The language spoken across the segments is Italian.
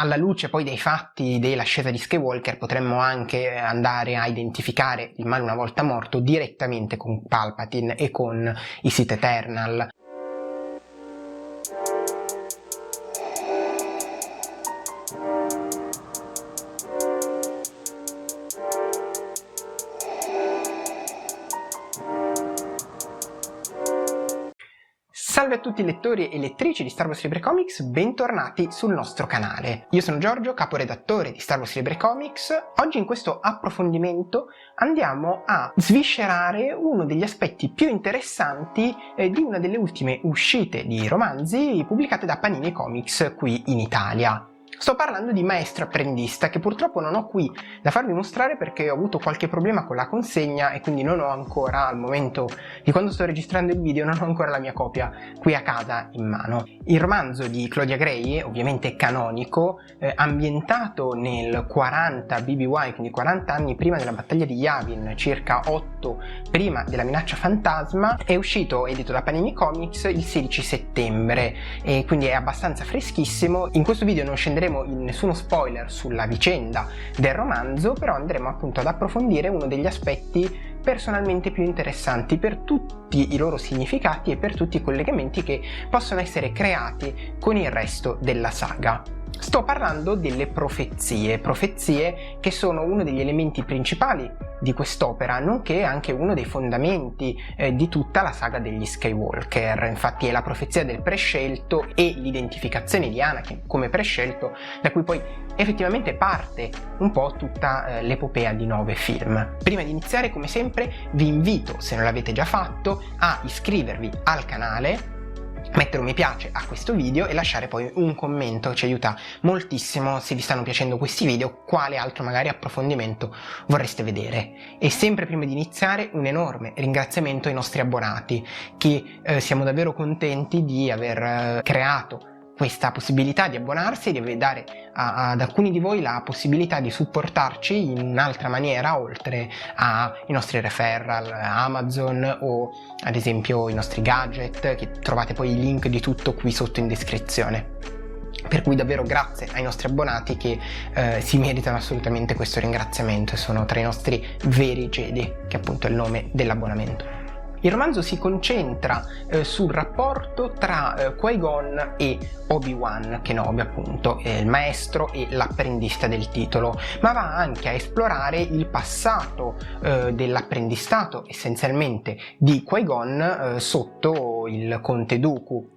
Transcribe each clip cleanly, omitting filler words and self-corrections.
Alla luce poi dei fatti dell'ascesa di Skywalker potremmo anche andare a identificare il male una volta morto direttamente con Palpatine e con i Sith Eternal. Salve a tutti i lettori e lettrici di Star Wars Libre Comics, bentornati sul nostro canale. Io sono Giorgio, caporedattore di Star Wars Libre Comics. Oggi in questo approfondimento andiamo a sviscerare uno degli aspetti più interessanti di una delle ultime uscite di romanzi pubblicate da Panini Comics qui in Italia. Sto parlando di Maestro Apprendista, che purtroppo non ho qui da farvi mostrare perché ho avuto qualche problema con la consegna e quindi non ho ancora, al momento di quando sto registrando il video, non ho ancora la mia copia qui a casa in mano. Il romanzo di Claudia Gray, ovviamente canonico, ambientato nel 40 BBY, quindi 40 anni prima della battaglia di Yavin, circa 8 prima della minaccia fantasma, è uscito edito da Panini Comics il 16 settembre e quindi è abbastanza freschissimo. In questo video non scenderemo in nessuno spoiler sulla vicenda del romanzo, però andremo appunto ad approfondire uno degli aspetti personalmente più interessanti per tutti i loro significati e per tutti i collegamenti che possono essere creati con il resto della saga. Sto parlando delle profezie che sono uno degli elementi principali di quest'opera, nonché anche uno dei fondamenti di tutta la saga degli Skywalker. Infatti è la profezia del prescelto e l'identificazione di Anakin come prescelto da cui poi effettivamente parte un po' tutta l'epopea di 9 film. Prima di iniziare, come sempre, vi invito, se non l'avete già fatto, a iscrivervi al canale, mettere un mi piace a questo video e lasciare poi un commento, ci aiuta moltissimo se vi stanno piacendo questi video, quale altro magari approfondimento vorreste vedere. E sempre prima di iniziare un enorme ringraziamento ai nostri abbonati, che siamo davvero contenti di aver creato questa possibilità di abbonarsi e di dare ad alcuni di voi la possibilità di supportarci in un'altra maniera, oltre ai nostri referral, Amazon o ad esempio i nostri gadget, che trovate poi i link di tutto qui sotto in descrizione. Per cui davvero grazie ai nostri abbonati che si meritano assolutamente questo ringraziamento e sono tra i nostri veri Jedi, che appunto è il nome dell'abbonamento. Il romanzo si concentra sul rapporto tra Qui-Gon e Obi-Wan Kenobi, appunto, il maestro e l'apprendista del titolo, ma va anche a esplorare il passato dell'apprendistato essenzialmente di Qui-Gon sotto il Conte Dooku,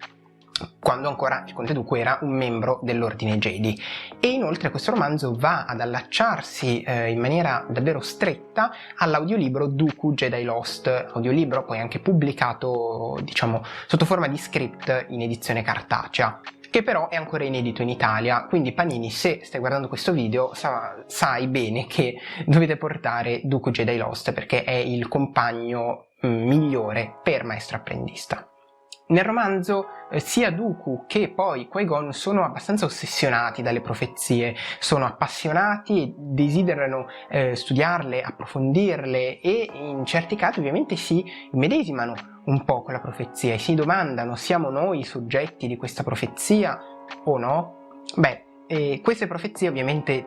quando ancora il Conte Dooku era un membro dell'Ordine Jedi. E inoltre questo romanzo va ad allacciarsi in maniera davvero stretta all'audiolibro Dooku Jedi Lost, audiolibro poi anche pubblicato, diciamo, sotto forma di script in edizione cartacea, che però è ancora inedito in Italia. Quindi Panini, se stai guardando questo video, sai bene che dovete portare Dooku Jedi Lost, perché è il compagno migliore per Maestro Apprendista. Nel romanzo sia Dooku che poi Qui-Gon sono abbastanza ossessionati dalle profezie, sono appassionati e desiderano studiarle, approfondirle e in certi casi ovviamente si immedesimano un po' con la profezia e si domandano: siamo noi i soggetti di questa profezia o no? Beh, queste profezie ovviamente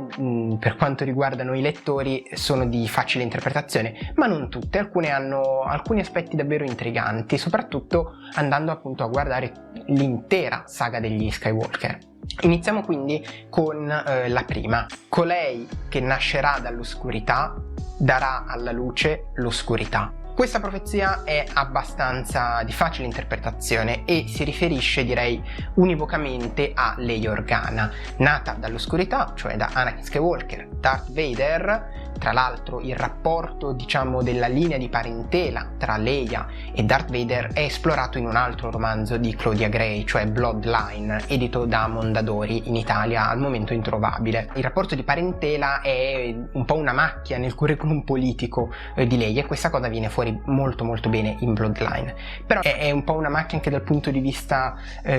per quanto riguardano i lettori sono di facile interpretazione, ma non tutte. Alcune hanno alcuni aspetti davvero intriganti, soprattutto andando appunto a guardare l'intera saga degli Skywalker. Iniziamo quindi con la prima. Colei che nascerà dall'oscurità darà alla luce l'oscurità. Questa profezia è abbastanza di facile interpretazione e si riferisce, direi, univocamente a Leia Organa, nata dall'oscurità, cioè da Anakin Skywalker, Darth Vader. Tra l'altro il rapporto, diciamo, della linea di parentela tra Leia e Darth Vader è esplorato in un altro romanzo di Claudia Gray, cioè Bloodline, edito da Mondadori, in Italia al momento introvabile. Il rapporto di parentela è un po' una macchia nel curriculum politico di Leia e questa cosa viene fuori molto molto bene in Bloodline, però è un po' una macchia anche dal punto di vista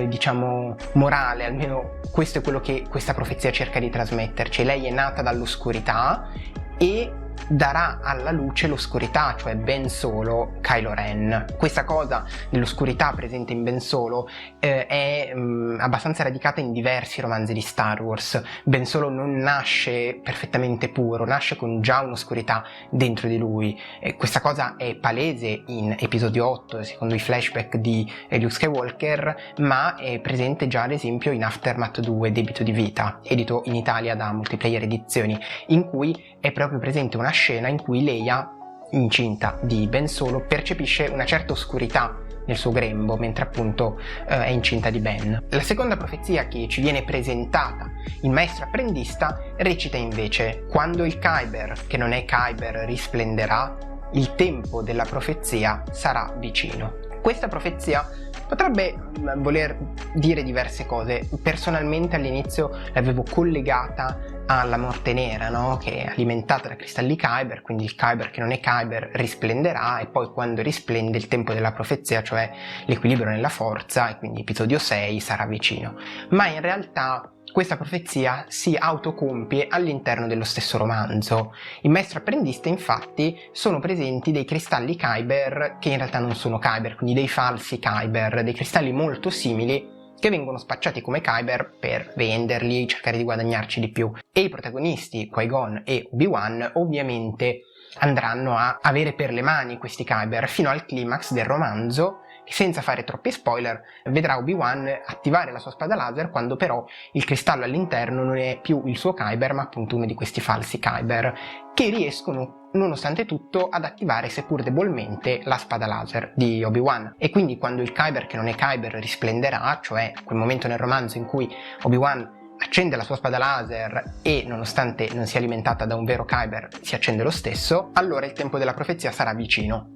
diciamo morale, almeno questo è quello che questa profezia cerca di trasmetterci. Lei è nata dall'oscurità e darà alla luce l'oscurità, cioè Ben Solo Kylo Ren. Questa cosa dell'oscurità presente in Ben Solo è abbastanza radicata in diversi romanzi di Star Wars. Ben Solo non nasce perfettamente puro, nasce con già un'oscurità dentro di lui. Questa cosa è palese in episodio 8, secondo i flashback di Luke Skywalker, ma è presente già ad esempio in Aftermath 2 Debito di vita, edito in Italia da Multiplayer Edizioni, in cui è proprio presente una scena in cui Leia, incinta di Ben Solo, percepisce una certa oscurità nel suo grembo mentre appunto è incinta di Ben. La seconda profezia che ci viene presentata in Maestro Apprendista recita invece: quando il Kyber che non è Kyber risplenderà, il tempo della profezia sarà vicino. Questa profezia potrebbe voler dire diverse cose. Personalmente all'inizio l'avevo collegata alla morte nera, no? Che è alimentata da cristalli Kyber, quindi il Kyber che non è Kyber risplenderà, e poi quando risplende il tempo della profezia, cioè l'equilibrio nella forza, e quindi episodio 6 sarà vicino. Ma in realtà questa profezia si autocompie all'interno dello stesso romanzo. In Maestro Apprendista infatti sono presenti dei cristalli Kyber che in realtà non sono Kyber, quindi dei falsi Kyber, dei cristalli molto simili che vengono spacciati come Kyber per venderli, cercare di guadagnarci di più. E i protagonisti, Qui-Gon e Obi-Wan, ovviamente andranno a avere per le mani questi Kyber fino al climax del romanzo. Senza fare troppi spoiler, vedrà Obi-Wan attivare la sua spada laser quando però il cristallo all'interno non è più il suo Kyber, ma appunto uno di questi falsi Kyber, che riescono nonostante tutto ad attivare seppur debolmente la spada laser di Obi-Wan. E quindi quando il Kyber che non è Kyber risplenderà, cioè quel momento nel romanzo in cui Obi-Wan accende la sua spada laser e nonostante non sia alimentata da un vero Kyber si accende lo stesso, allora il tempo della profezia sarà vicino.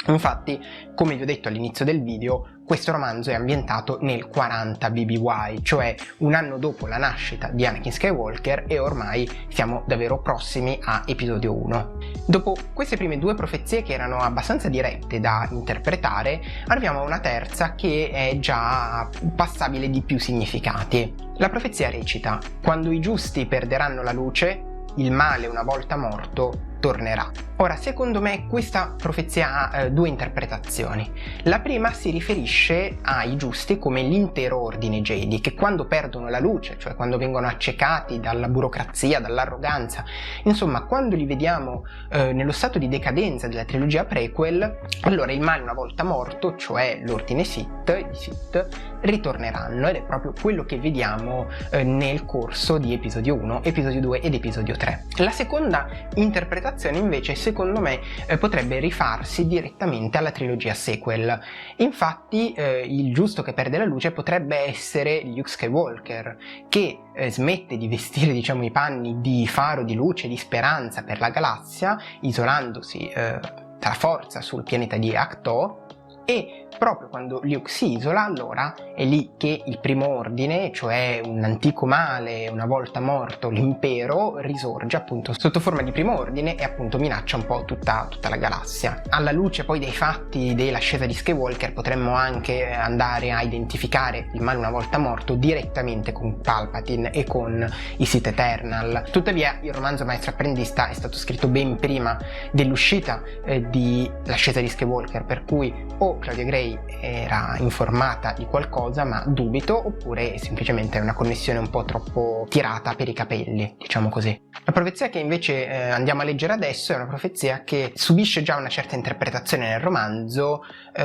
Infatti, come vi ho detto all'inizio del video, questo romanzo è ambientato nel 40 BBY, cioè un anno dopo la nascita di Anakin Skywalker, e ormai siamo davvero prossimi a episodio 1. Dopo queste prime due profezie che erano abbastanza dirette da interpretare, arriviamo a una terza che è già passabile di più significati. La profezia recita: quando i giusti perderanno la luce, il male una volta morto tornerà. Ora, secondo me questa profezia ha due interpretazioni. La prima si riferisce ai giusti come l'intero ordine Jedi, che quando perdono la luce, cioè quando vengono accecati dalla burocrazia, dall'arroganza, insomma quando li vediamo nello stato di decadenza della trilogia prequel, allora il male una volta morto, cioè l'ordine Sith, i Sith, ritorneranno, ed è proprio quello che vediamo nel corso di episodio 1, episodio 2 ed episodio 3. La seconda interpretazione invece secondo me potrebbe rifarsi direttamente alla trilogia sequel. Infatti il giusto che perde la luce potrebbe essere Luke Skywalker, che smette di vestire, diciamo, i panni di faro di luce, di speranza per la galassia, isolandosi tra forza sul pianeta di Ahch-To, e proprio quando Luke si isola, allora è lì che il primo ordine, cioè un antico male una volta morto l'impero, risorge appunto sotto forma di primo ordine e appunto minaccia un po' tutta la galassia. Alla luce poi dei fatti dell'ascesa di Skywalker potremmo anche andare a identificare il male una volta morto direttamente con Palpatine e con i Sith Eternal. Tuttavia il romanzo Maestro Apprendista è stato scritto ben prima dell'uscita di l'ascesa di Skywalker, per cui o Claudia Gray era informata di qualcosa, ma dubito, oppure semplicemente è una connessione un po' troppo tirata per i capelli, diciamo così. La profezia che invece andiamo a leggere adesso è una profezia che subisce già una certa interpretazione nel romanzo,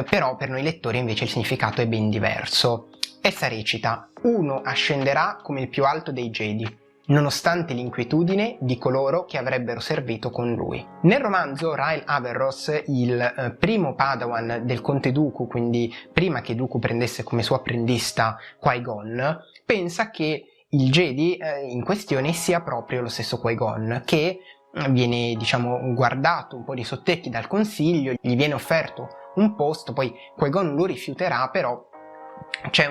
però per noi lettori invece il significato è ben diverso. Essa recita: uno ascenderà come il più alto dei Jedi, nonostante l'inquietudine di coloro che avrebbero servito con lui. Nel romanzo Rael Averross, il primo Padawan del Conte Dooku, quindi prima che Dooku prendesse come suo apprendista Qui-Gon, pensa che il Jedi in questione sia proprio lo stesso Qui-Gon, che viene, diciamo, guardato un po' di sottecchi dal consiglio, gli viene offerto un posto, poi Qui-Gon lo rifiuterà, però ci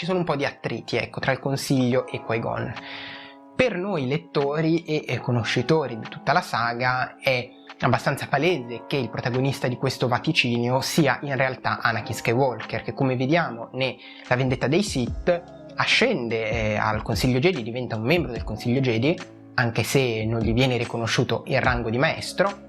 sono un po' di attriti, ecco, tra il consiglio e Qui-Gon. Per noi lettori e conoscitori di tutta la saga è abbastanza palese che il protagonista di questo vaticinio sia in realtà Anakin Skywalker, che come vediamo nella vendetta dei Sith ascende al Consiglio Jedi, diventa un membro del Consiglio Jedi, anche se non gli viene riconosciuto il rango di maestro,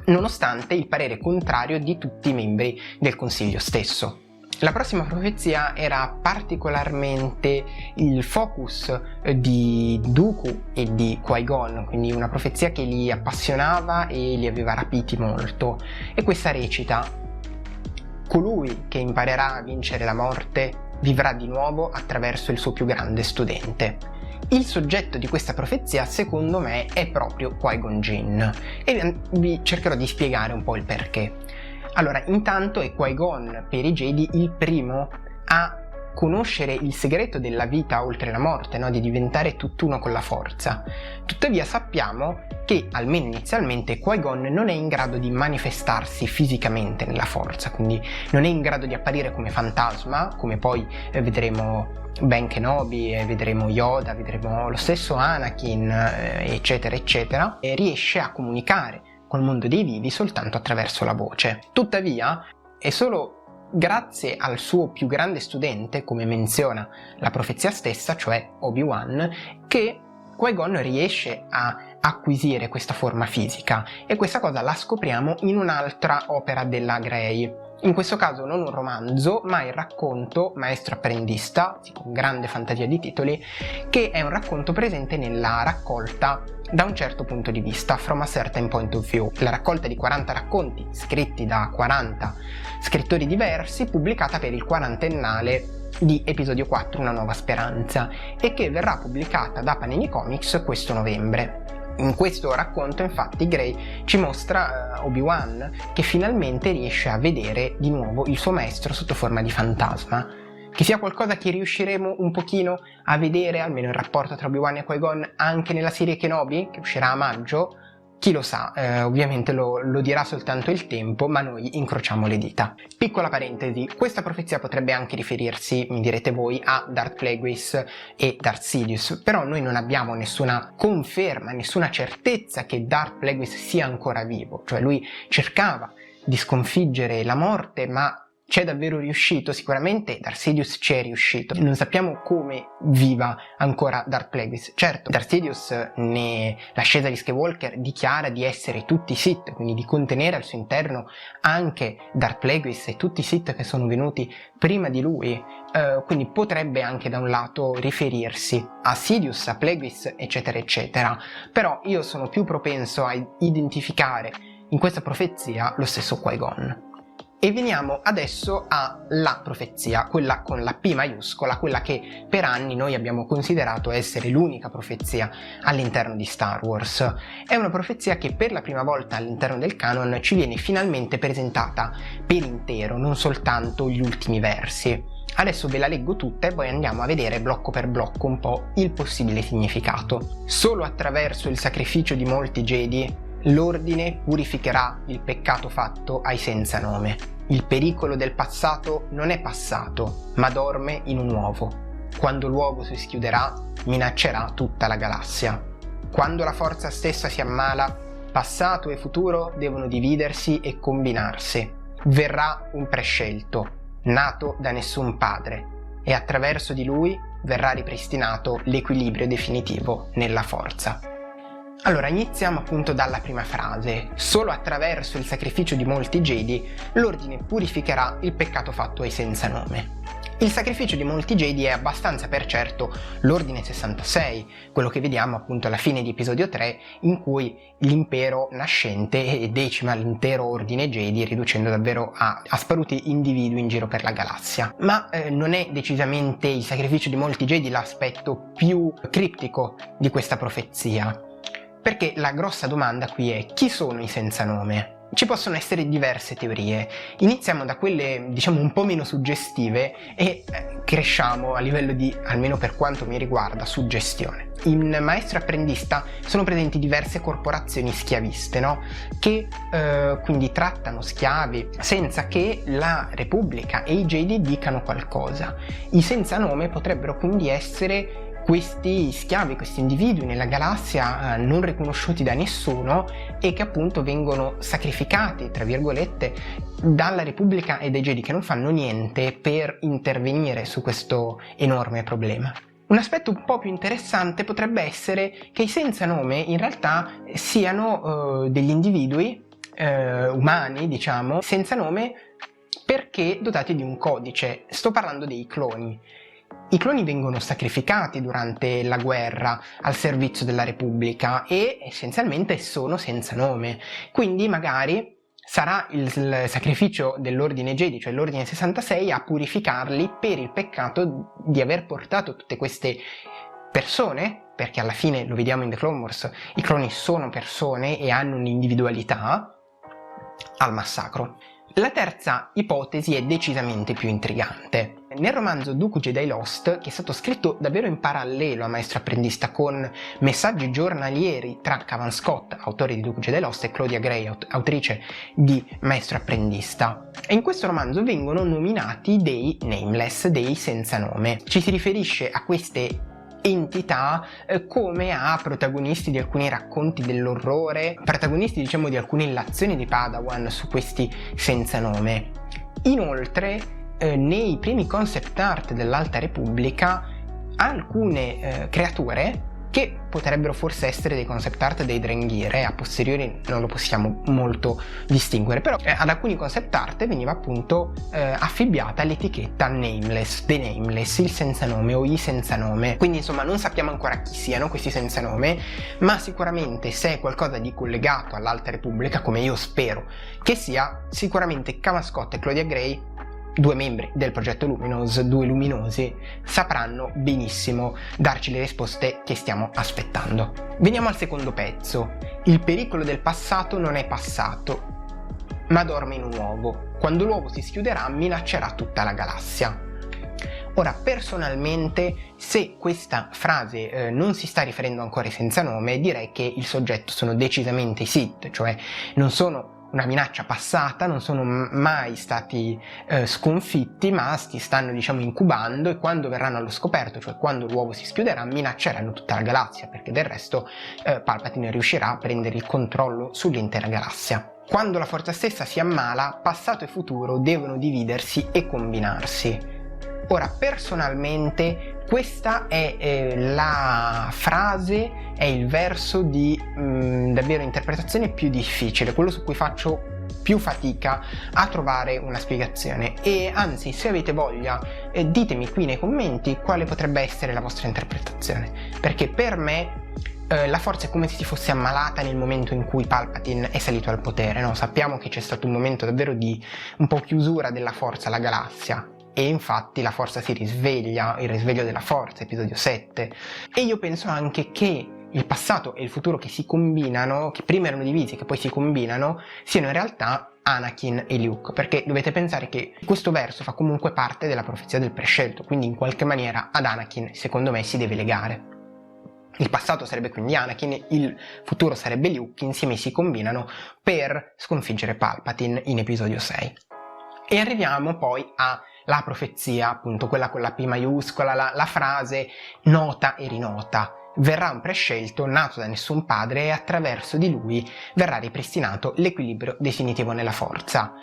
nonostante il parere contrario di tutti i membri del consiglio stesso. La prossima profezia era particolarmente il focus di Dooku e di Qui-Gon, quindi una profezia che li appassionava e li aveva rapiti molto, e questa recita: colui che imparerà a vincere la morte vivrà di nuovo attraverso il suo più grande studente. Il soggetto di questa profezia, secondo me, è proprio Qui-Gon Jinn, e vi cercherò di spiegare un po' il perché. Allora, intanto è Qui-Gon per i Jedi il primo a conoscere il segreto della vita oltre la morte, no? Di diventare tutt'uno con la forza. Tuttavia sappiamo che, almeno inizialmente, Qui-Gon non è in grado di manifestarsi fisicamente nella forza, quindi non è in grado di apparire come fantasma, come poi vedremo Ben Kenobi, vedremo Yoda, vedremo lo stesso Anakin, eccetera eccetera, e riesce a comunicare col mondo dei vivi soltanto attraverso la voce. Tuttavia è solo grazie al suo più grande studente, come menziona la profezia stessa, cioè Obi-Wan, che Qui-Gon riesce a acquisire questa forma fisica, e questa cosa la scopriamo in un'altra opera della Grey. In questo caso non un romanzo, ma il racconto Maestro Apprendista, con grande fantasia di titoli, che è un racconto presente nella raccolta Da un certo punto di vista, From a Certain Point of View, la raccolta di 40 racconti scritti da 40 scrittori diversi, pubblicata per il 40ennale di Episodio 4 Una nuova speranza, e che verrà pubblicata da Panini Comics questo novembre. In questo racconto, infatti, Grey ci mostra Obi-Wan che finalmente riesce a vedere di nuovo il suo maestro sotto forma di fantasma. Che sia qualcosa che riusciremo un pochino a vedere, almeno il rapporto tra Obi-Wan e Qui-Gon, anche nella serie Kenobi, che uscirà a maggio, chi lo sa, ovviamente lo dirà soltanto il tempo, ma noi incrociamo le dita. Piccola parentesi, questa profezia potrebbe anche riferirsi, mi direte voi, a Darth Plagueis e Darth Sidious, però noi non abbiamo nessuna conferma, nessuna certezza che Darth Plagueis sia ancora vivo, cioè lui cercava di sconfiggere la morte, ma c'è davvero riuscito? Sicuramente Darth Sidious ci è riuscito. Non sappiamo come viva ancora Darth Plagueis. Certo, Darth Sidious nell'ascesa di Skywalker dichiara di essere tutti i Sith, quindi di contenere al suo interno anche Darth Plagueis e tutti i Sith che sono venuti prima di lui, quindi potrebbe anche da un lato riferirsi a Sidious, a Plagueis, eccetera eccetera. Però io sono più propenso a identificare in questa profezia lo stesso Qui-Gon. E veniamo adesso alla profezia, quella con la P maiuscola, quella che per anni noi abbiamo considerato essere l'unica profezia all'interno di Star Wars. È una profezia che per la prima volta all'interno del canon ci viene finalmente presentata per intero, non soltanto gli ultimi versi. Adesso ve la leggo tutta e poi andiamo a vedere blocco per blocco un po' il possibile significato. Solo attraverso il sacrificio di molti Jedi l'ordine purificherà il peccato fatto ai senza nome. Il pericolo del passato non è passato, ma dorme in un uovo. Quando l'uovo si schiuderà, minaccerà tutta la galassia. Quando la forza stessa si ammala, passato e futuro devono dividersi e combinarsi. Verrà un prescelto, nato da nessun padre, e attraverso di lui verrà ripristinato l'equilibrio definitivo nella forza. Allora, iniziamo appunto dalla prima frase. Solo attraverso il sacrificio di molti Jedi l'ordine purificherà il peccato fatto ai senza nome. Il sacrificio di molti Jedi è abbastanza per certo l'ordine 66, quello che vediamo appunto alla fine di episodio 3, in cui l'impero nascente decima l'intero ordine Jedi, riducendo davvero a sparuti individui in giro per la galassia. Ma non è decisamente il sacrificio di molti Jedi l'aspetto più criptico di questa profezia. Perché la grossa domanda qui è: chi sono i senza nome? Ci possono essere diverse teorie. Iniziamo da quelle, diciamo, un po' meno suggestive e cresciamo a livello di, almeno per quanto mi riguarda, suggestione. In Maestro Apprendista sono presenti diverse corporazioni schiaviste, no? Che quindi trattano schiavi senza che la Repubblica e i Jedi dicano qualcosa. I senza nome potrebbero quindi essere questi schiavi, questi individui nella galassia non riconosciuti da nessuno e che appunto vengono sacrificati, tra virgolette, dalla Repubblica e dai Jedi, che non fanno niente per intervenire su questo enorme problema. Un aspetto un po' più interessante potrebbe essere che i senza nome in realtà siano degli individui umani, diciamo, senza nome perché dotati di un codice. Sto parlando dei cloni. I cloni vengono sacrificati durante la guerra al servizio della Repubblica e essenzialmente sono senza nome. Quindi magari sarà il sacrificio dell'ordine Jedi, cioè l'ordine 66, a purificarli per il peccato di aver portato tutte queste persone, perché alla fine lo vediamo in The Clone Wars, i cloni sono persone e hanno un'individualità, al massacro. La terza ipotesi è decisamente più intrigante. Nel romanzo Dooku Jedi Lost, che è stato scritto davvero in parallelo a Maestro Apprendista con messaggi giornalieri tra Cavan Scott, autore di Dooku Jedi Lost, e Claudia Gray, autrice di Maestro Apprendista, e in questo romanzo vengono nominati dei nameless, dei senza nome. Ci si riferisce a queste entità come a protagonisti di alcuni racconti dell'orrore, protagonisti diciamo di alcune illazioni di Padawan su questi senza nome. Inoltre nei primi concept art dell'Alta Repubblica alcune creature che potrebbero forse essere dei concept art dei Drengir, a posteriori non lo possiamo molto distinguere, però ad alcuni concept art veniva appunto affibbiata l'etichetta nameless, the nameless, il senza nome o i senza nome. Quindi insomma non sappiamo ancora chi siano questi senza nome, ma sicuramente se è qualcosa di collegato all'Alta Repubblica, come io spero che sia, sicuramente Cavan Scott e Claudia Gray, due membri del progetto Luminous, due luminosi, sapranno benissimo darci le risposte che stiamo aspettando. Veniamo al secondo pezzo. Il pericolo del passato non è passato, ma dorme in un uovo. Quando l'uovo si schiuderà, minaccerà tutta la galassia. Ora, personalmente, se questa frase non si sta riferendo ancora ai senza nome, direi che il soggetto sono decisamente i Sith, cioè non sono una minaccia passata, non sono mai stati sconfitti, ma si stanno diciamo incubando, e quando verranno allo scoperto, cioè quando l'uovo si schiuderà, minacceranno tutta la galassia, perché del resto Palpatine riuscirà a prendere il controllo sull'intera galassia. Quando la forza stessa si ammala, passato e futuro devono dividersi e combinarsi. Ora, personalmente, questa è la frase, è il verso di davvero interpretazione più difficile, quello su cui faccio più fatica a trovare una spiegazione, e anzi, se avete voglia, ditemi qui nei commenti quale potrebbe essere la vostra interpretazione, perché per me la forza è come se si fosse ammalata nel momento in cui Palpatine è salito al potere, no? Sappiamo che c'è stato un momento davvero di un po' chiusura della forza alla galassia, e infatti la forza si risveglia, il risveglio della forza, episodio 7. E io penso anche che il passato e il futuro che si combinano, che prima erano divisi e che poi si combinano, siano in realtà Anakin e Luke, perché dovete pensare che questo verso fa comunque parte della profezia del prescelto, quindi in qualche maniera ad Anakin, secondo me, si deve legare. Il passato sarebbe quindi Anakin, il futuro sarebbe Luke, insieme si combinano per sconfiggere Palpatine in episodio 6. E arriviamo poi alla profezia, appunto quella con la P maiuscola, la frase nota e rinota. Verrà un prescelto nato da nessun padre e attraverso di lui verrà ripristinato l'equilibrio definitivo nella forza.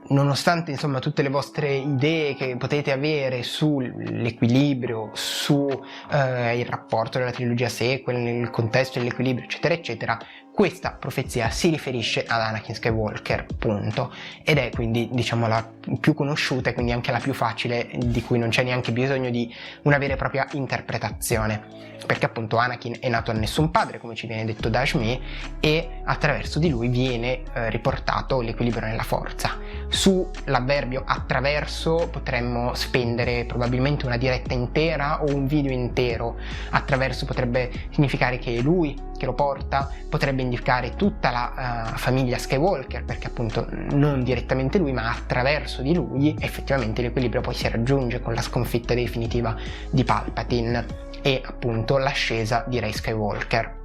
Nonostante insomma tutte le vostre idee che potete avere sull'equilibrio, su il rapporto della trilogia sequel, nel contesto dell'equilibrio, eccetera eccetera, questa profezia si riferisce ad Anakin Skywalker, punto, ed è quindi diciamo la più conosciuta e quindi anche la più facile, di cui non c'è neanche bisogno di una vera e propria interpretazione, perché appunto Anakin è nato da nessun padre, come ci viene detto da Shmi, e attraverso di lui viene riportato l'equilibrio nella forza. Sull'avverbio attraverso potremmo spendere probabilmente una diretta intera o un video intero. Attraverso potrebbe significare che è lui che lo porta, potrebbe indicare tutta la famiglia Skywalker, perché appunto non direttamente lui ma attraverso di lui effettivamente l'equilibrio poi si raggiunge con la sconfitta definitiva di Palpatine e appunto l'ascesa di Rey Skywalker.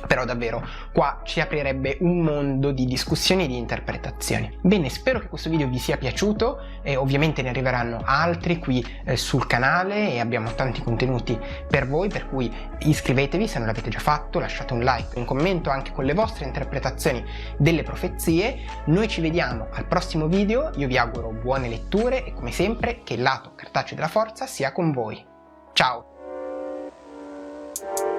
Però davvero qua ci aprirebbe un mondo di discussioni e di interpretazioni. Bene, spero che questo video vi sia piaciuto, e ovviamente ne arriveranno altri qui sul canale, e abbiamo tanti contenuti per voi, per cui iscrivetevi se non l'avete già fatto, lasciate un like, un commento anche con le vostre interpretazioni delle profezie. Noi ci vediamo al prossimo video, io vi auguro buone letture e come sempre che il lato cartaceo della forza sia con voi. Ciao! ciao!